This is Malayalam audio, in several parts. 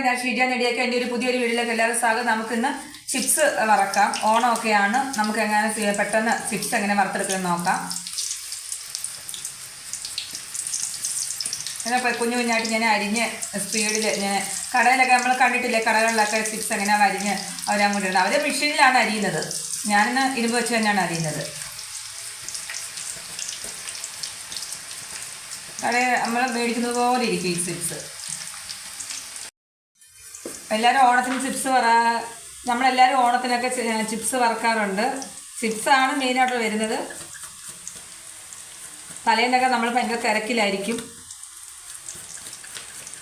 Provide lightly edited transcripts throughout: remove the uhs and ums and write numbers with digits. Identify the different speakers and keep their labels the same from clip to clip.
Speaker 1: നമസ്കാരം. ഞാൻ ഷീജ നെടിയൊക്കെ എൻ്റെ ഒരു പുതിയൊരു വീഡിയോയിലേക്ക് എല്ലാവരും സ്വാഗതം. നമുക്കിന്ന് ചിപ്സ് വറക്കാം. ഓണമൊക്കെയാണ്. നമുക്ക് എങ്ങനെ പെട്ടെന്ന് ചിപ്സ് എങ്ങനെ വറുത്തെടുക്കുന്നത് നോക്കാം. അങ്ങനെ കുഞ്ഞു കുഞ്ഞായിട്ട് ഞാൻ അരിഞ്ഞ് സ്പീഡിൽ ഞാൻ കടയിലൊക്കെ നമ്മൾ കണ്ടിട്ടില്ലേ, കടകളിലൊക്കെ ചിപ്സ് എങ്ങനെയാണ് അരിഞ്ഞ് അവരങ്ങോട്ട് ഇടുന്നത്. അവർ മെഷീനിലാണ് അരിയുന്നത്. ഞാനിന്ന് ഇരുമ്പ് വെച്ച് തന്നെയാണ് അരിയുന്നത്. കടയിൽ നമ്മൾ മേടിക്കുന്നത് പോലെ ഇരിക്കും ഈ ചിപ്സ്. എല്ലാവരും ഓണത്തിന് ചിപ്സ് നമ്മളെല്ലാവരും ഓണത്തിനൊക്കെ ചിപ്സ് വറക്കാറുണ്ട്. ചിപ്സാണ് മെയിനായിട്ട് വരുന്നത്. തലേന്നൊക്കെ നമ്മൾ ഭയങ്കര തിരക്കിലായിരിക്കും.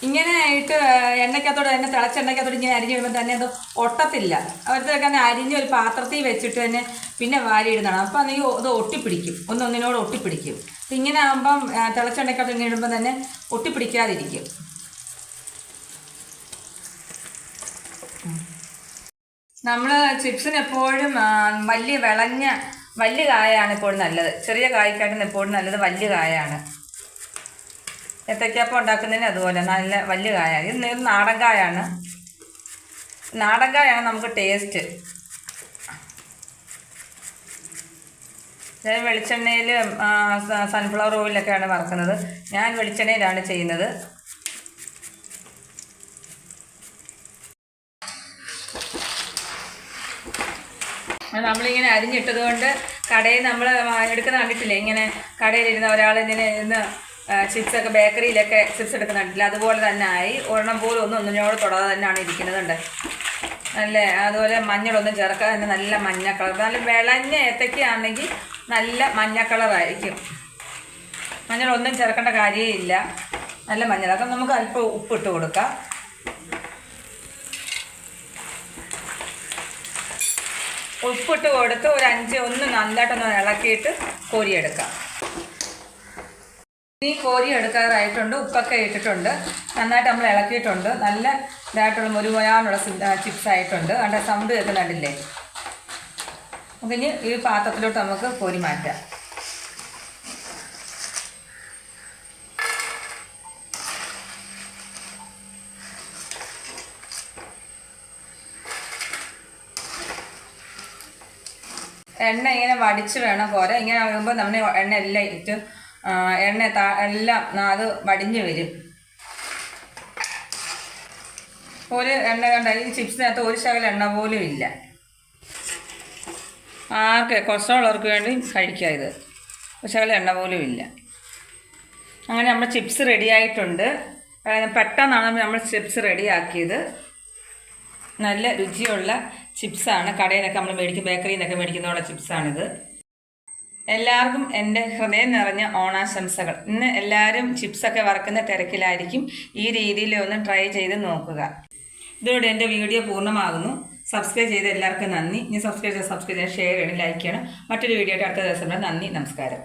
Speaker 1: ഇങ്ങനെ ആയിട്ട് എണ്ണയ്ക്കകത്തോടെ തന്നെ തിളച്ച എണ്ണയ്ക്കകത്തോടെ ഇങ്ങനെ അരിഞ്ഞിടുമ്പോൾ തന്നെ അത് ഒട്ടത്തില്ല. അവർക്ക് തന്നെ അരിഞ്ഞ് ഒരു പാത്രത്തിൽ വെച്ചിട്ട് തന്നെ പിന്നെ വാരിയിടുന്നതാണ്. അപ്പോൾ അന്നെങ്കിൽ അത് ഒട്ടിപ്പിടിക്കും, ഒന്നൊന്നിനോട് ഒട്ടിപ്പിടിക്കും. അപ്പം ഇങ്ങനെ ആകുമ്പം തിളച്ച എണ്ണയ്ക്കകത്ത് ഇങ്ങനെ ഇടുമ്പോൾ തന്നെ ഒട്ടിപ്പിടിക്കാതിരിക്കും. നമ്മൾ ചിപ്സിന് എപ്പോഴും വലിയ കായാണ് എപ്പോഴും നല്ലത്. ചെറിയ കായ്ക്കാട്ടിന് എപ്പോഴും നല്ലത് വലിയ കായാണ്. ഏത്തയ്ക്കാപ്പം ഉണ്ടാക്കുന്നതിന് അതുപോലെ നല്ല വലിയ കായാണ്. ഇത് നാടൻ കായാണ്. നാടൻ കായാണ് നമുക്ക് ടേസ്റ്റ്. ഞാൻ വെളിച്ചെണ്ണയിൽ സൺഫ്ലവർ ഓയിലൊക്കെയാണ് വറുക്കുന്നത്. ഞാൻ വെളിച്ചെണ്ണയിലാണ് ചെയ്യുന്നത്. നമ്മളിങ്ങനെ അരിഞ്ഞിട്ടത് കൊണ്ട് കടയിൽ നമ്മൾ എടുക്കുന്ന കണ്ടിട്ടില്ലേ, ഇങ്ങനെ കടയിലിരുന്ന ഒരാൾ ഇങ്ങനെ ഇരുന്ന് ചിപ്സൊക്കെ ബേക്കറിയിലൊക്കെ ചിപ്സ് എടുക്കുന്ന കണ്ടിട്ടില്ല, അതുപോലെ തന്നെ ആയി. ഒരെണ്ണം പോലും ഒന്നിനോട് തൊടാതെ തന്നെയാണ് ഇരിക്കുന്നതുണ്ട്. നല്ല അതുപോലെ മഞ്ഞളൊന്നും ചേർക്കാതെ തന്നെ നല്ല മഞ്ഞ കളർ. നല്ല വിളഞ്ഞ ഏത്തയ്ക്കയാണെങ്കിൽ നല്ല മഞ്ഞ കളറായിരിക്കും. മഞ്ഞളൊന്നും ചേർക്കേണ്ട കാര്യമില്ല, നല്ല മഞ്ഞൾ. അപ്പം നമുക്ക് അല്പം ഉപ്പിട്ട് കൊടുക്കാം. ഉപ്പിട്ട് കൊടുത്ത് ഒരു 5 നന്നായിട്ടൊന്ന് ഇളക്കിയിട്ട് കോരിയെടുക്കാം. ഈ കോരി എടുക്കാറായിട്ടുണ്ട്. ഉപ്പൊക്കെ ഇട്ടിട്ടുണ്ട്. നന്നായിട്ട് നമ്മൾ ഇളക്കിയിട്ടുണ്ട്. നല്ല ഇതായിട്ടുള്ള മുരുമുരാനുള്ള ചിപ്സ് ആയിട്ടുണ്ട്. അതിൻ്റെ സൗണ്ട് കേൾക്കുന്നുണ്ടില്ലേ. നമുക്കിനി ഈ പാത്രത്തിലോട്ട് നമുക്ക് കോരി മാറ്റാം. എണ്ണ ഇങ്ങനെ വടിച്ച് വേണം കോര. ഇങ്ങനെ വരുമ്പോൾ നമ്മൾ എണ്ണ എല്ലാം ഇട്ട് എല്ലാം അത് വടിഞ്ഞ് വരും. ഒരു എണ്ണ കണ്ട ഈ ചിപ്സിനകത്ത് ഒരു ശകലം എണ്ണ പോലും ഇല്ല. കൊളസ്ട്രോൾ ഉള്ളവർക്ക് വേണ്ടി കഴിക്കുക. ഇത് ഒരു ശകലം എണ്ണ പോലും ഇല്ല. അങ്ങനെ നമ്മൾ ചിപ്സ് റെഡിയായിട്ടുണ്ട്. പെട്ടെന്നാണ് നമ്മൾ ചിപ്സ് റെഡിയാക്കിയത്. നല്ല രുചിയുള്ള ചിപ്സാണ്. കടയിലൊക്കെ നമ്മൾ ബേക്കറിയിൽ നിന്നൊക്കെ മേടിക്കുന്നതുള്ള ചിപ്സാണിത്. എല്ലാവർക്കും എൻ്റെ ഹൃദയം നിറഞ്ഞ ഓണാശംസകൾ. ഇന്ന് എല്ലാവരും ചിപ്സൊക്കെ വറക്കുന്ന തിരക്കിലായിരിക്കും. ഈ രീതിയിൽ ഒന്ന് ട്രൈ ചെയ്ത് നോക്കുക. ഇതോടെ എൻ്റെ വീഡിയോ പൂർണ്ണമാകുന്നു. സബ്സ്ക്രൈബ് ചെയ്ത എല്ലാവർക്കും നന്ദി. ഇനി സബ്സ്ക്രൈബ് ചെയ്യാൻ ഷെയർ ചെയ്യണം, ലൈക്ക് ചെയ്യണം. മറ്റൊരു വീഡിയോ ആയിട്ട് അടുത്ത ദിവസം. നന്ദി, നമസ്കാരം.